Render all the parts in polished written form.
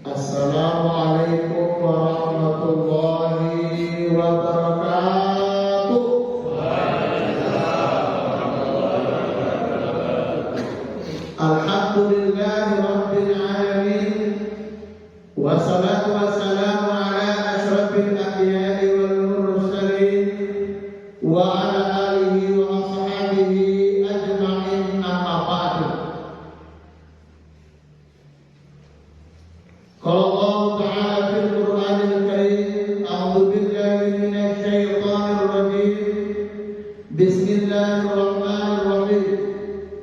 Assalamualaikum warahmatullahi wabarakatuh. Alhamdulillahi rabbil alamin. Wassalatu wassalamu ala asyrafil anbiya'i wal mursalin wa ala alihi wa ashabihi ajma'in, amma ba'du. Qala Allah Ta'ala fil Qur'anil Karim, a'udzu billahi minasy syaithanir rajim. Bismillahirrahmanirrahim.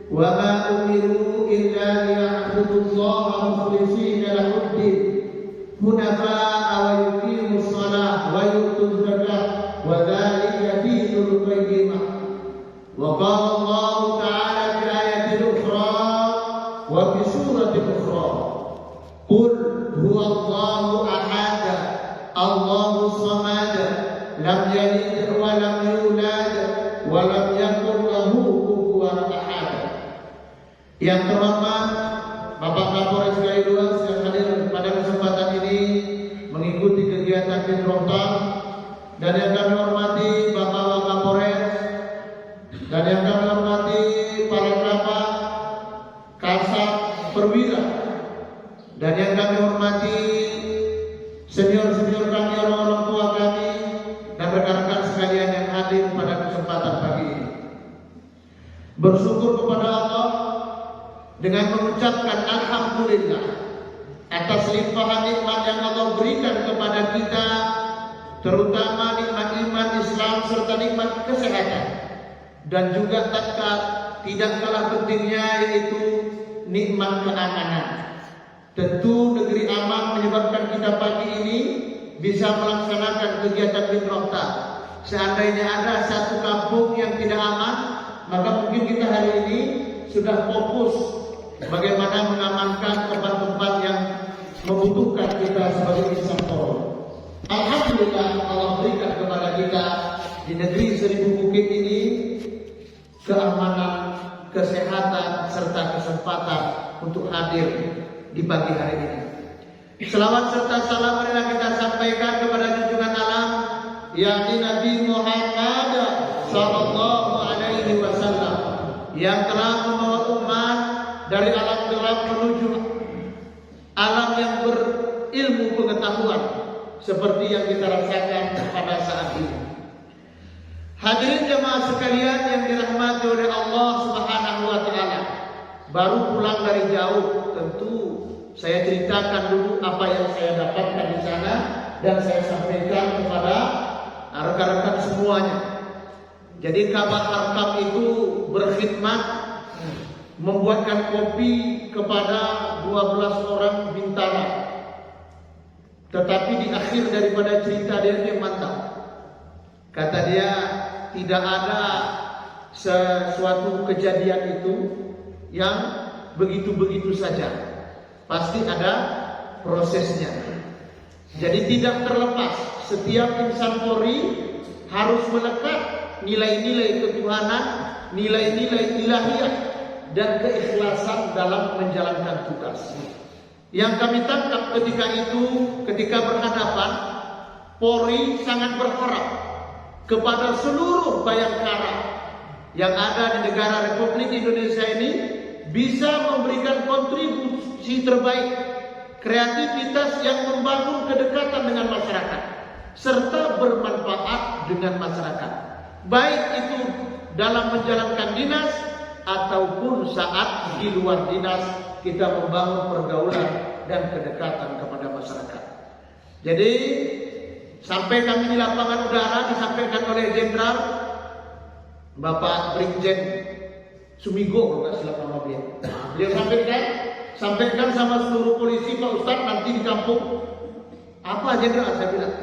Wa ma umiru illa liya'budullaha mukhlishina lahud-din hunafa'a wa yuqimus shalah wa yutuz zakah wa dzalika dinul qayyimah. Wa qala Allah Ta'ala fi ayatil ukhra wa fi suratil ukhra, qul huwallahu ahad, Allahus samad, lam yalid wa lam yulad wa lam yakul lahu kufuwan ahad. Yang terhormat Bapak Kapolres Kaliluas yang hadir pada kesempatan ini mengikuti kegiatan Pinrota, dan yang kami hormati Bapak Wakapolres, dan yang kami hormati para Kabak, Kasat, Perwira, dan yang kami hormati senior-senior kami, orang-orang tua kami, dan rekan-rekan sekalian yang hadir pada kesempatan pagi ini. Bersyukur kepada Allah dengan mengucapkan alhamdulillah atas limpahan nikmat yang Allah berikan kepada kita, terutama nikmat iman Islam serta nikmat kesehatan, dan juga tidak kalah pentingnya yaitu nikmat keamanan. Tentu negeri aman menyebabkan kita pagi ini bisa melaksanakan kegiatan Pinrota. Seandainya ada satu kampung yang tidak aman, maka mungkin kita hari ini sudah fokus bagaimana mengamankan tempat-tempat yang membutuhkan kita sebagai insan Polri. Alhamdulillah Allah berikan kepada kita di negeri seribu bukit ini keamanan, kesehatan, serta kesempatan untuk hadir di pagi hari ini. Selawat serta salam marilah kita sampaikan kepada junjungan alam yakni Nabi Muhammad sallallahu alaihi wasallam yang telah membawa umat dari alam gelap menuju alam yang berilmu pengetahuan seperti yang kita rasakan pada saat ini. Hadirin jemaah sekalian yang dirahmati oleh Allah Subhanahu wa taala, baru pulang dari jauh, tentu saya ceritakan dulu apa yang saya dapatkan di sana dan saya sampaikan kepada rekan-rekan semuanya. Jadi Kabak Harkam itu berkhidmat membuatkan kopi kepada 12 orang bintara. Tetapi di akhir daripada cerita dia mantap. Kata dia, tidak ada sesuatu kejadian itu yang begitu-begitu saja. Pasti ada prosesnya. Jadi tidak terlepas, setiap insan Polri harus melekat nilai-nilai ketuhanan, nilai-nilai ilahiyah, dan keikhlasan dalam menjalankan tugas. Yang kami tangkap ketika berhadapan, Polri sangat berharap kepada seluruh bayangkara yang ada di negara Republik Indonesia ini bisa memberikan kontribusi terbaik, kreativitas yang membangun kedekatan dengan masyarakat serta bermanfaat dengan masyarakat, baik itu dalam menjalankan dinas ataupun saat di luar dinas kita membangun pergaulan dan kedekatan kepada masyarakat. Jadi sampai kami di lapangan udara disampaikan oleh Jenderal Bapak Brigjen Sumigo, kalau nggak salah nama dia. Dia sampaikan sama seluruh polisi, Pak Ustadz nanti di kampung apa Jenderal, saya bilang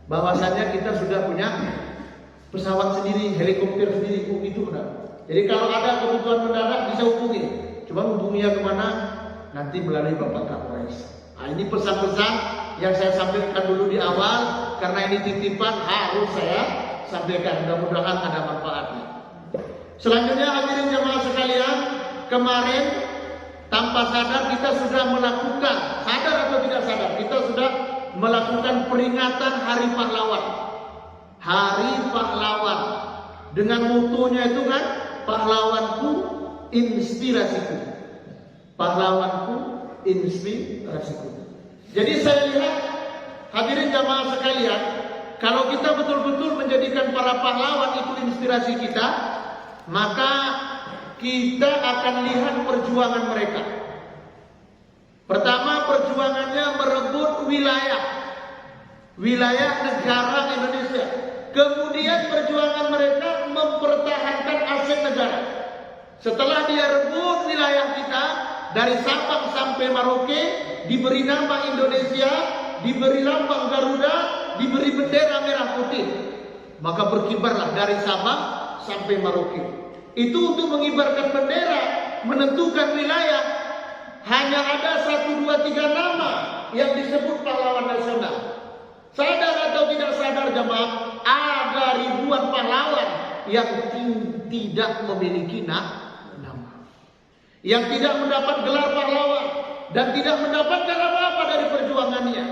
bahwasannya kita sudah punya pesawat sendiri, helikopter sendiri, itu benar. Jadi kalau ada kebutuhan mendadak bisa hubungi. Cuma hubunginya kemana? Nanti melalui Bapak Kapolres. Nah, ini pesan-pesan yang saya sampaikan dulu di awal, karena ini titipan harus saya sampaikan. Mudah-mudahan ada manfaatnya. Selanjutnya hadirin jemaah sekalian, kemarin tanpa sadar kita sudah melakukan, sadar atau tidak sadar, kita sudah melakukan peringatan Hari Pahlawan. Hari Pahlawan dengan mutunya itu kan, pahlawanku inspirasiku. Pahlawanku inspirasiku. Jadi saya lihat, hadirin jamaah sekalian, kalau kita betul-betul menjadikan para pahlawan itu inspirasi kita, maka kita akan lihat perjuangan mereka. Pertama, perjuangannya merebut wilayah negara Indonesia. Kemudian perjuangan mereka mempertahankan aset negara. Setelah dia rebut wilayah kita dari Sabang sampai Merauke, diberi nama Indonesia, diberi lambang Garuda, diberi bendera merah putih, maka berkibarlah dari Sabang sampai Merauke. Itu untuk mengibarkan bendera, menentukan wilayah. Hanya ada 1, 2, 3 nama yang disebut pahlawan nasional. Sadar atau tidak sadar jemaah, ada ribuan pahlawan yang tidak memiliki nama, yang tidak mendapat gelar pahlawan dan tidak mendapatkan apa-apa dari perjuangannya.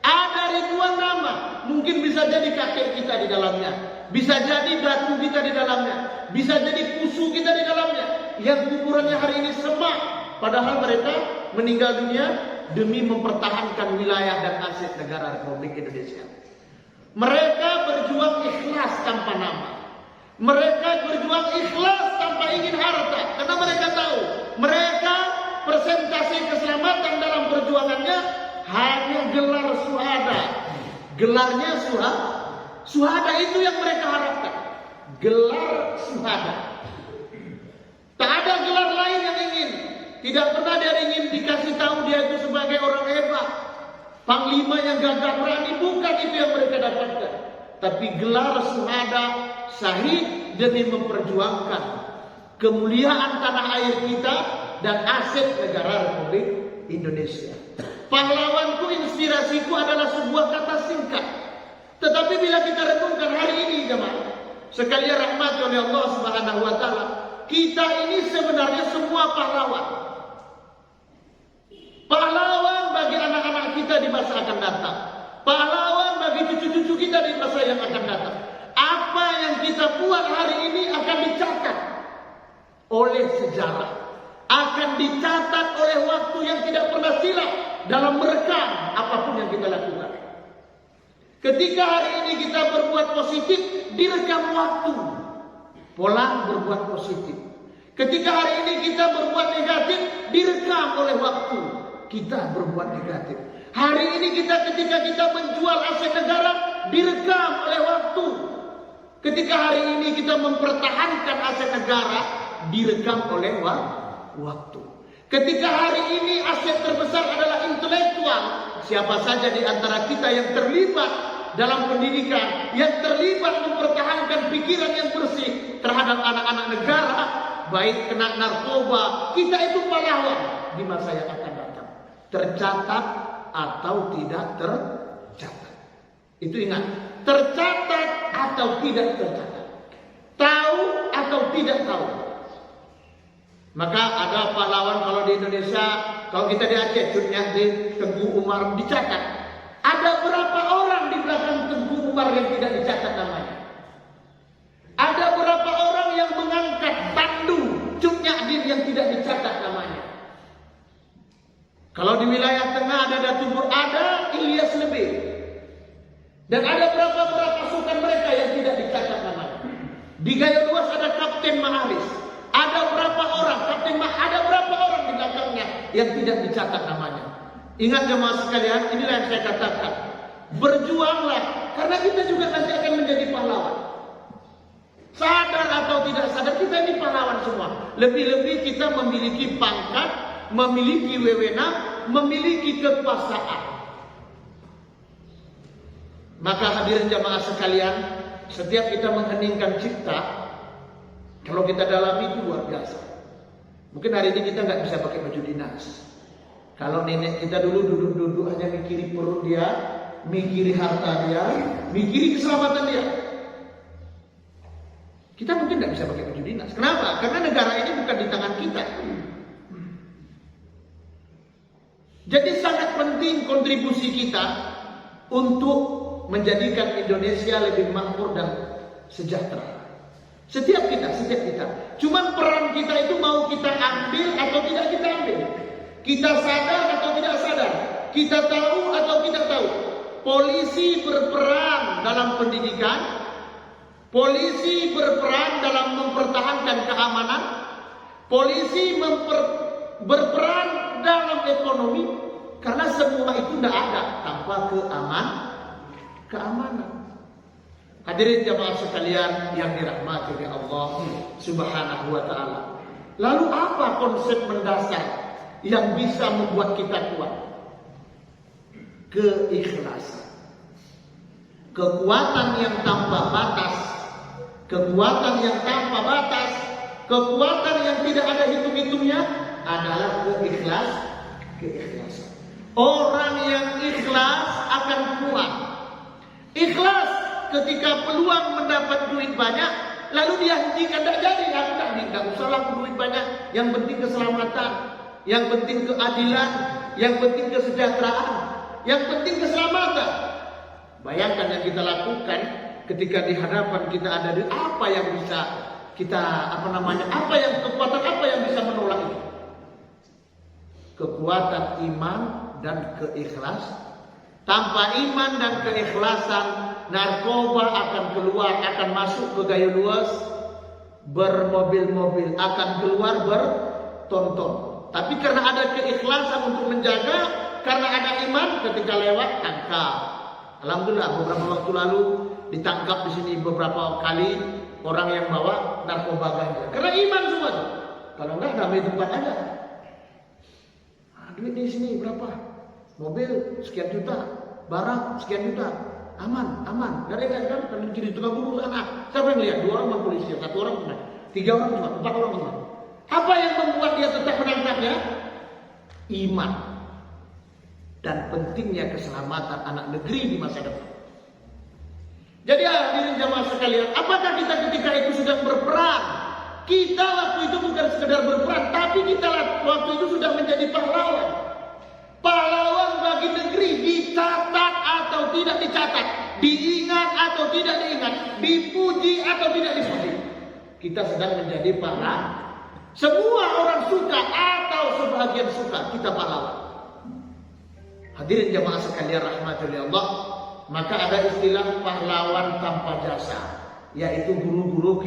Ada ribuan nama, mungkin bisa jadi kakek kita di dalamnya, bisa jadi datu kita di dalamnya, bisa jadi pusu kita di dalamnya, yang kuburannya hari ini semak, padahal mereka meninggal dunia demi mempertahankan wilayah dan aset negara Republik Indonesia. Mereka berjuang ikhlas tanpa nama. Mereka berjuang ikhlas tanpa ingin harta, karena mereka tahu mereka persentase keselamatan dalam perjuangannya hanya gelar syuhada. Gelarnya syuhada itu yang mereka harapkan. Gelar syuhada. Tak ada gelar lain yang ingin. Tidak pernah dia ingin dikasih tahu dia itu sebagai orang hebat, panglima yang gagah berani. Bukan itu yang mereka dapatkan, tapi gelar syuhada, syahid demi memperjuangkan kemuliaan tanah air kita dan aset negara Republik Indonesia. Pahlawanku, inspirasiku adalah sebuah kata singkat, tetapi bila kita renungkan hari ini jemaah sekalian rahmat oleh Allah Subhanahu wa taala, kita ini sebenarnya semua pahlawan. Pahlawan bagi anak-anak kita di masa akan datang. Pahlawan bagi cucu-cucu kita di masa yang akan datang. Apa yang kita buat hari ini akan dicatat oleh sejarah, akan dicatat oleh waktu yang tidak pernah silap dalam merekam apapun yang kita lakukan. Ketika hari ini kita berbuat positif, direkam waktu pola berbuat positif. Ketika hari ini kita berbuat negatif, direkam oleh waktu kita berbuat negatif. Hari ini ketika kita menjual aset negara, direkam oleh waktu. Ketika hari ini kita mempertahankan aset negara, direkam oleh waktu. Ketika hari ini aset terbesar adalah intelektual, siapa saja di antara kita yang terlibat dalam pendidikan, yang terlibat mempertahankan pikiran yang bersih terhadap anak-anak negara, baik kena narkoba, kita itu pahlawan di masa yang akan datang. Tercatat atau tidak tercatat. Itu ingat, tercatat atau tidak tercatat, tahu atau tidak tahu. Maka ada pahlawan kalau di Indonesia, kalau kita di Aceh, Cut Nyahdin, Tengku Umar dicatat. Ada berapa orang di belakang Tengku Umar yang tidak dicatat namanya? Ada berapa orang yang mengangkat tandu Cut Nyahdin yang tidak dicatat namanya? Kalau di wilayah tengah ada Datuk Mur, ada Ilyas Lebih. Dan ada berapa pasukan mereka yang tidak dicatat namanya? Di Gayo Luas ada Kapten Mahalis. Ada berapa orang ada berapa orang di belakangnya yang tidak dicatat namanya? Ingat jemaah sekalian, inilah yang saya katakan. Berjuanglah, karena kita juga nanti akan menjadi pahlawan. Sadar atau tidak sadar, kita ini pahlawan semua. Lebih-lebih kita memiliki pangkat, memiliki wewenang, memiliki kekuasaan. Maka hadirin jemaah sekalian, setiap kita mengheningkan cipta, kalau kita dalami itu luar biasa. Mungkin hari ini kita nggak bisa pakai baju dinas. Kalau nenek kita dulu duduk-duduk hanya mikiri perut dia, mikiri harta dia, mikiri keselamatan dia. Kita mungkin nggak bisa pakai baju dinas. Kenapa? Karena negara ini bukan di tangan kita. Jadi sangat penting kontribusi kita untuk menjadikan Indonesia lebih makmur dan sejahtera. Setiap kita. Cuman peran kita itu mau kita ambil atau tidak kita ambil. Kita sadar atau tidak sadar. Kita tahu atau tidak tahu. Polisi berperan dalam pendidikan. Polisi berperan dalam mempertahankan keamanan. Polisi berperan dalam ekonomi. Karena semua itu tidak ada tanpa keamanan. Hadirin jamaah sekalian yang dirahmati oleh Allah Subhanahu wa taala. Lalu apa konsep mendasar yang bisa membuat kita kuat? Keikhlasan. Kekuatan yang tanpa batas. Kekuatan yang tanpa batas. Kekuatan yang tidak ada hitung-hitungnya adalah keikhlasan. Orang yang ikhlas akan kuat. Ikhlas ketika peluang mendapat duit banyak, lalu dia hentikan, tidak jadi, tidak usahlah duit banyak. Yang penting keselamatan, yang penting keadilan, yang penting kesejahteraan, yang penting keselamatan. Bayangkan yang kita lakukan ketika di hadapan kita ada duit, apa yang bisa kita kekuatan apa yang bisa menolak itu? Kekuatan iman dan keikhlasan. Tanpa iman dan keikhlasan, narkoba akan keluar, akan masuk ke Gayo Luas bermobil-mobil, akan keluar bertonton. Tapi karena ada keikhlasan untuk menjaga, karena ada iman, ketika lewat tangkap. Alhamdulillah beberapa waktu lalu ditangkap di sini beberapa kali orang yang bawa narkoba ganja. Karena iman semua tuh. Kalau enggak damai tempat aja. Duit di sini berapa? Mobil sekian juta, barang sekian juta, aman. Dari kan kiri tukang buru sana. Siapa yang lihat? 2 orang polisi, 1 orang cuma, 3 orang cuma, 4 orang cuma. Apa yang membuat dia tetap menangkapnya? Iman dan pentingnya keselamatan anak negeri di masa depan. Jadi hadirin jamaah sekalian, apakah kita ketika itu sedang berperan? Kita waktu itu bukan sekedar berperan, tapi kita waktu itu sudah menjadi pahlawan. Pahlawan bagi negeri, dicatat atau tidak dicatat, diingat atau tidak diingat, dipuji atau tidak dipuji. Kita sedang menjadi pahlawan. Semua orang suka atau sebagian suka, kita pahlawan. Hadirin jamaah sekalian rahmatullah Allah, maka ada istilah pahlawan tanpa jasa, yaitu guru-guru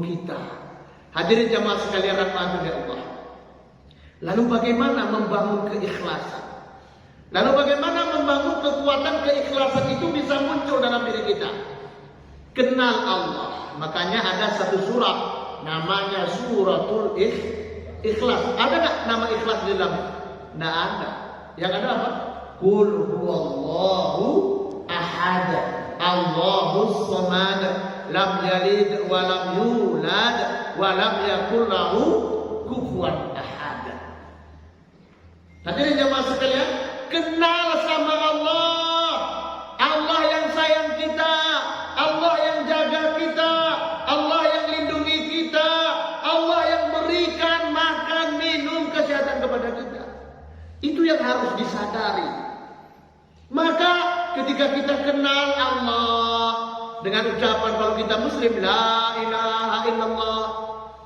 kita. Hadirin jamaah sekalian rahmatullah Allah. Lalu bagaimana membangun keikhlasan? Lalu bagaimana membangun kekuatan keikhlasan itu bisa muncul dalam diri kita? Kenal Allah. Makanya ada satu surah namanya suratul ikhlas. Ada enggak nama ikhlas di dalamnya? Enggak ada. Yang ada apa? Qul huwallahu ahad. Allahus samad. Lam yalid wa lam yulad wa lam yakul lahu kufuwan ahad. Hadirin jemaah sekalian, kenal sama Allah. Allah yang sayang kita, Allah yang jaga kita, Allah yang lindungi kita, Allah yang berikan makan, minum, kesehatan kepada kita. Itu yang harus disadari. Maka ketika kita kenal Allah dengan ucapan kalau kita muslim la ilaha illallah,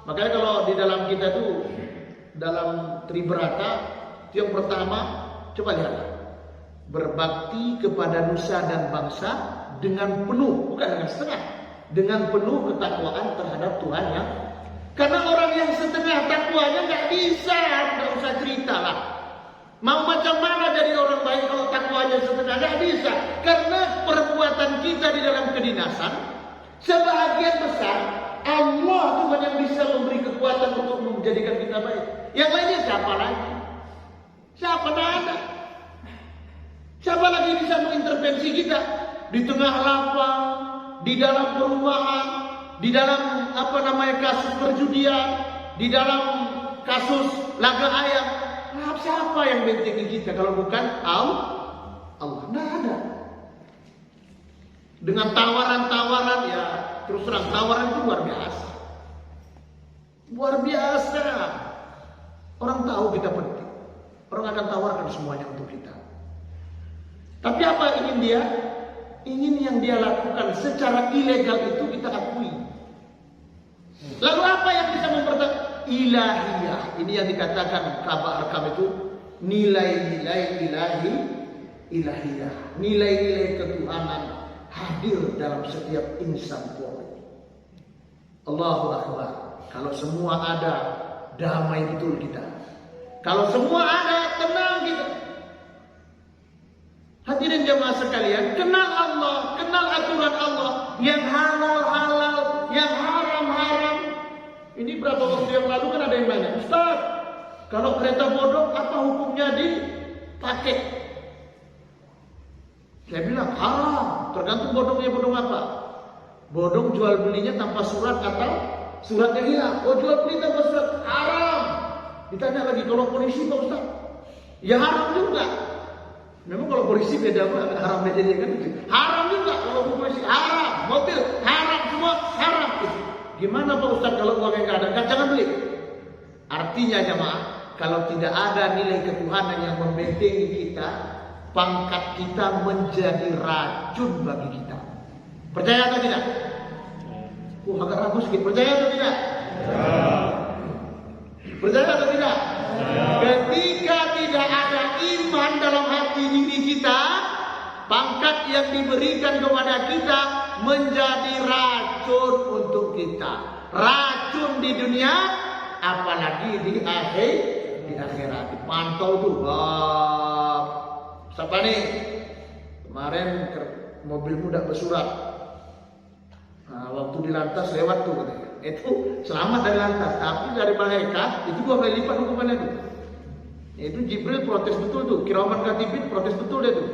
makanya kalau di dalam kita tuh dalam Tribrata yang pertama, coba lihat, berbakti kepada nusa dan bangsa dengan penuh, bukan dengan setengah, dengan penuh ketakwaan terhadap Tuhan ya. Karena orang yang setengah takwanya nggak usah cerita lah. Mau macam mana jadi orang baik kalau takwanya setengah? Nggak bisa. Karena perbuatan kita di dalam kedinasan, sebahagian besar Allah cuma yang bisa memberi kekuatan untuk menjadikan kita baik. Yang lainnya siapa lagi? Siapa ada? Siapa lagi bisa mengintervensi kita di tengah lapang, di dalam perumahan, di dalam kasus perjudian, di dalam kasus laga ayam? Siapa yang bentengi kita kalau bukan Allah? Tidak ada. Dengan tawaran-tawaran ya terus terang tawaran itu luar biasa. Luar biasa. Orang tahu kita penting. Orang akan tawarkan semuanya untuk kita. Tapi apa ingin dia? Ingin yang dia lakukan secara ilegal itu kita akui. Lalu apa yang bisa mempertahankan? Ilahiyah. Ini yang dikatakan Ka'bah Arkam itu nilai-nilai ilahiyah. Nilai-nilai ketuhanan hadir dalam setiap insan pun. Allahu Akbar. Kalau semua ada, damai betul kita. Kalau semua ada, tenang kita. Hadirin jemaah sekalian, kenal Allah, kenal aturan Allah, yang halal-halal, yang haram-haram. Ini berapa waktu yang lalu kan ada yang nanya, Ustaz, kalau kereta bodong apa hukumnya dipakai? Saya bilang haram, tergantung bodongnya bodong apa. Bodong jual belinya tanpa surat atau suratnya hilang. Oh, jual beli tanpa surat haram. Ditanya lagi, kalau polisi Pak Ustaz? Ya haram juga. Memang kalau polisi beda banget, haram bedanya kan gitu. Haram juga kalau polisi, haram. Mobil haram, semua haram. Gimana Pak Ustaz kalau uangnya nggak ada? Jangan beli. Artinya jemaah, kalau tidak ada nilai ketuhanan yang membentengi kita, pangkat kita menjadi racun bagi kita. Percaya atau tidak? Agak ragu sedikit. Percaya atau tidak? Percaya atau tidak? Ketika tidak ada iman dalam hati diri kita, pangkat yang diberikan kepada kita menjadi racun untuk kita. Racun di dunia, apalagi di akhirat. Dipantau tuh. Siapa nih? Kemarin mobilmu udah bersurat. Nah, waktu di lantas lewat tuh katanya. Itu selamat dari lantas, tapi dari malaikat itu 2 kali lipat hukumannya tuh. Itu Jibril protes betul tuh, Kiraman Katibin protes betul deh tuh.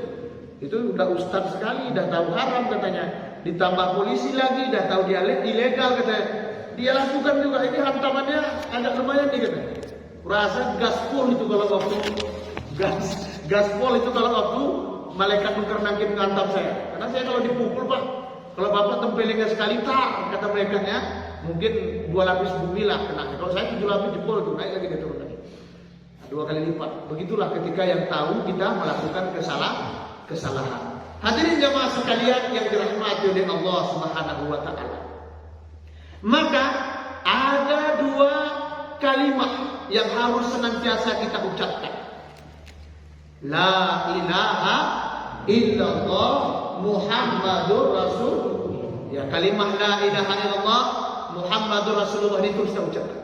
Itu udah ustaz sekali, udah tahu haram katanya. Ditambah polisi lagi, udah tahu dia ilegal katanya. Dia lakukan juga, ini hantamannya agak lumayan nih katanya. Rasa gaspol itu kalau waktu gaspol itu kalau waktu malaikat mengkernakin ngantam saya. Karena saya kalau dipukul Pak, kalau Bapak tempelingnya sekali tar, kata malaikatnya, mungkin 2 lapis bumi lah kena. Kalau saya 7 lapis jempol tuh, naik lagi dia turun lagi. 2 kali lipat. Begitulah ketika yang tahu kita melakukan kesalahan. Hadirin jemaah sekalian yang dirahmati oleh Allah Subhanahu wa taala. Maka ada 2 kalimat yang harus senantiasa kita ucapkan. La ilaha illallah Muhammadur Rasul. Ya, kalimat la ilaha illallah Muhammadur Rasulullah ini terus kita ucapkan.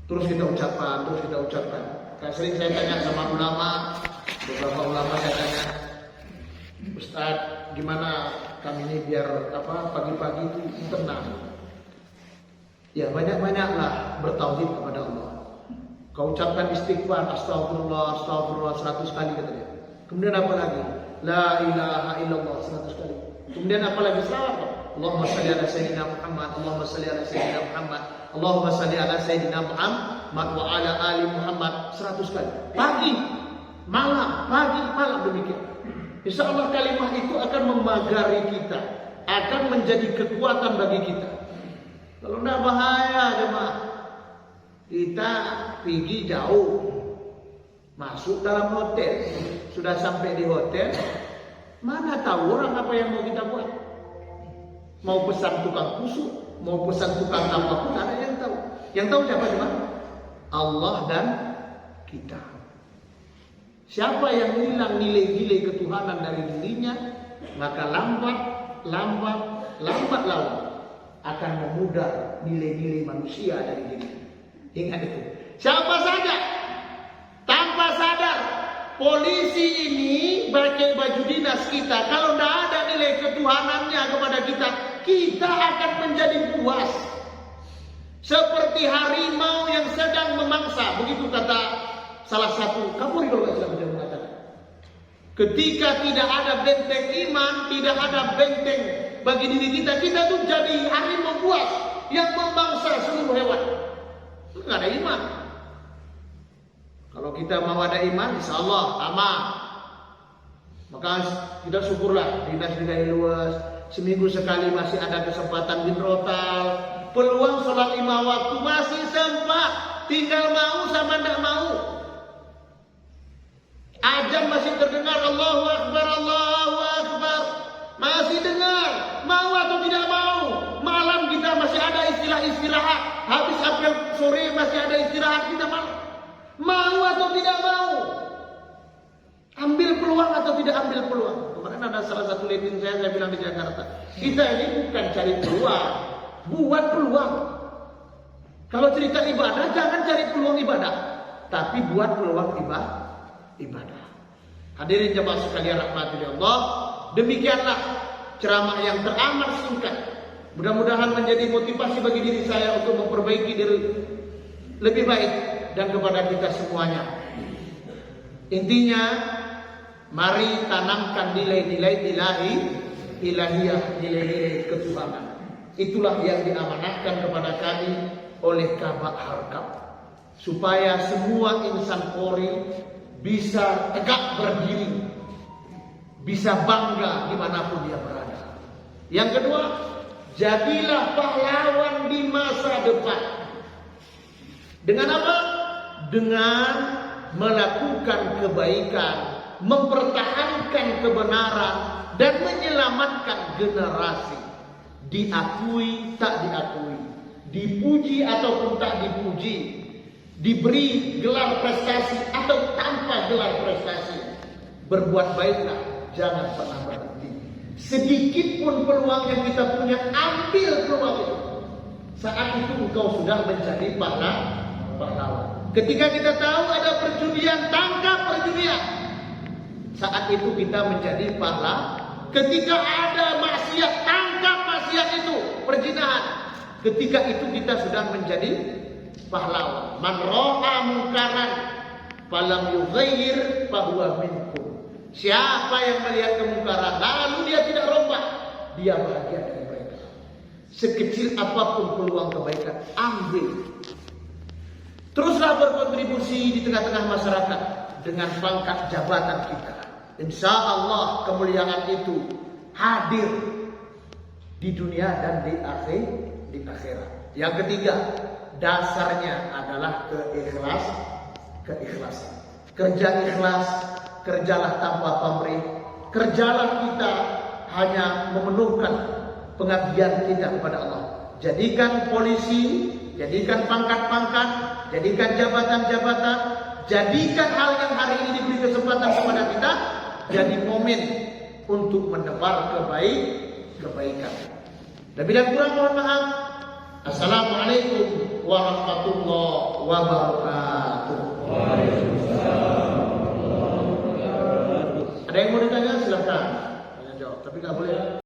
Terus kita ucapkan. Kayak sering saya tanya sama ulama, beberapa ulama saya tanya, Ustaz, gimana kami ini biar pagi-pagi itu tenang? Ya banyak-banyaklah bertauhid kepada Allah. Kau ucapkan istighfar, astagfirullah 100 kali katanya. Kemudian apa lagi? La ilaha illallah 100 kali. Kemudian apa lagi? Salawat. Allahumma salli ala sayyidina Muhammad, Allahumma salli ala sayyidina Muhammad, Allahumma salli ala sayyidina Muhammad wa ala ali Muhammad 100 kali. Pagi, malam demikian. Insya Allah kalimat itu akan memagari kita, akan menjadi kekuatan bagi kita. Kalau tidak bahaya jemaah. Kita pergi jauh, masuk dalam hotel, sudah sampai di hotel, mana tahu orang apa yang mau kita buat? Mau pesan tukang kusuk, mau pesan tukang apapun, ada yang tahu. Yang tahu siapa jemaah? Allah dan kita. Siapa yang hilang nilai-nilai ketuhanan dari dirinya, maka lambat laun akan memudar nilai-nilai manusia dari dirinya. Ingat itu. Siapa saja tanpa sadar, polisi ini pakai baju dinas kita, kalau tidak ada nilai ketuhanannya kepada kita akan menjadi buas. Seperti harimau yang sedang memangsa. Begitu kata salah satu Kapolri kalau tidak salah mengatakan. Ketika tidak ada benteng iman, tidak ada benteng bagi diri kita tuh jadi harimau buas yang memangsa seluruh hewan. Nggak ada iman. Kalau kita mau ada iman, insya Allah aman. Maka kita syukurlah dinas dinas luas. Seminggu sekali masih ada kesempatan binrotal. Peluang sholat 5 waktu masih sempat. Tinggal mau sama tidak mau. pada salah satu leading saya bilang di Jakarta, kita ini bukan cari peluang, buat peluang. Kalau cerita ibadah, jangan cari peluang ibadah, tapi buat peluang ibadah. Hadirin jemaah sekalian rahmati Allah, demikianlah ceramah yang teramat singkat. Mudah-mudahan menjadi motivasi bagi diri saya untuk memperbaiki diri lebih baik dan kepada kita semuanya. Intinya, mari tanamkan nilai-nilai ilahiyah, nilai-nilai ketuhanan. Itulah yang diamanahkan kepada kami oleh Kabak Harkam, supaya semua insan Polri bisa tegak berdiri, bisa bangga dimanapun dia berada. Yang kedua, jadilah pahlawan di masa depan. Dengan apa? Dengan melakukan kebaikan, mempertahankan kebenaran, dan menyelamatkan generasi. Diakui tak diakui, dipuji ataupun tak dipuji, diberi gelar prestasi atau tanpa gelar prestasi, berbuat baiklah, jangan pernah berhenti. Sedikit pun peluang yang kita punya, ambil peluang itu. Saat itu engkau sudah menjadi pahlawan. Ketika kita tahu ada perjudian, tangkap perjudian. Saat itu kita menjadi pahlawan. Ketika ada maksiat, tangkap maksiat itu, perzinahan. Ketika itu kita sudah menjadi pahlawan. Man ra'a munkaran falam yughayyir fahuwa minkum. Siapa yang melihat kemungkaran lalu dia tidak rombak, dia bahagia dari mereka. Sekecil apapun peluang kebaikan, ambil. Teruslah berkontribusi di tengah-tengah masyarakat dengan pangkat jabatan kita. Insya Allah kemuliaan itu hadir di dunia dan di akhirat. Yang ketiga, dasarnya adalah keikhlasan. Kerja ikhlas, kerjalah tanpa pamrih. Kerjalah kita hanya memenuhkan pengabdian kita kepada Allah. Jadikan polisi, jadikan pangkat-pangkat, jadikan jabatan-jabatan, jadikan hal yang hari ini diberi kesempatan kepada kita jadi momen untuk menebar kebaikan. Lebih dan kurang mohon maaf. Assalamualaikum warahmatullahi wabarakatuh. Ada yang mau ditanya silahkan. Tanya jawab, tapi nggak boleh.